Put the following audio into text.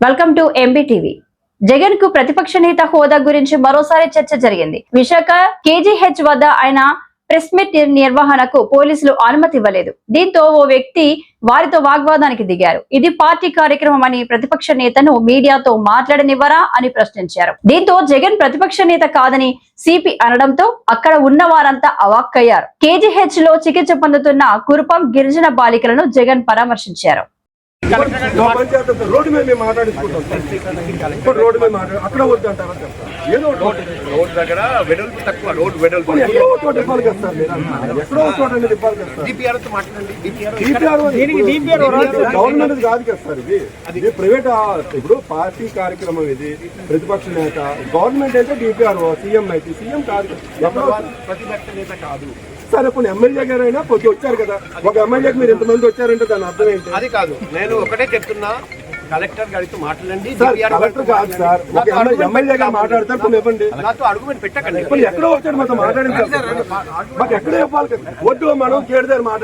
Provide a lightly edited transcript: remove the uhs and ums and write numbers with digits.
Welcome to MBTV. Jagan కు ప్రతిపక్ష నేత హోదా గురించి మరోసారి చర్చ జరిగింది. విశాఖ కేజీహెచ్ వద్ద ఆయన ప్రెస్ మీట్ నిర్వహణకు పోలీసులు అనుమతి ఇవ్వలేదు. దీంతో ఓ వ్యక్తి వారితో వాగ్వాదానికి దిగారు. ఇది పార్టీ కార్యక్రమం అని ప్రతిపక్ష నేతను మీడియాతో మాట్లాడనివ్వరా అని ప్రశ్నించారు. దీంతో జగన్ ప్రతిపక్ష నేత కాదని సిపి అనడంతో అక్కడ ఉన్న వారంతా అవాక్కయ్యారు. కేజీహెచ్ లో చికిత్స పొందుతున్న కురుపం గిరిజన బాలికలను జగన్ పరామర్శించారు. రోడ్డు మీద మాట్లాడుకుంటాం. రోడ్డు మీద అక్కడ వద్దు అంటారా? ఏదో రోడ్ దగ్గర వెడల్పు తక్కువ, రోడ్ వెడల్పు ఇవ్వాలి కదా సార్. ఎక్కడో చోట అనేది ఇవ్వాలి కదా సార్. గవర్నమెంట్ కాదు కదా సార్. ఇది ప్రైవేట్. ఇప్పుడు పార్టీ కార్యక్రమం, ఇది ప్రతిపక్ష నేత. గవర్నమెంట్ అయితే డిపిఆర్ సీఎం అయితే సీఎం కాదు, ప్రతిపక్ష నేత కాదు సార్. ఇప్పుడు ఎమ్మెల్యే గారు అయినా కొద్ది వచ్చారు కదా. ఒక ఎమ్మెల్యేకి మీరు ఎంతమంది వచ్చారంటే దాని అర్థం ఏంటి? అది కాదు, నేను ఒకటే చెప్తున్నా, కలెక్టర్ గారితో మాట్లాడండి. కలెక్టర్ కాదు సార్, ఒక ఎమ్మెల్యే గారు మాట్లాడతారు. కొన్ని ఇవ్వండి. నాతో ఆర్గ్యుమెంట్ పెట్టకండి. ఎక్కడో వచ్చాడు మాతో మాట్లాడించారు. మాకు ఎక్కడో ఇవ్వాలి కదా. వద్దు, మనం కేడదారు మాట్లాడారు.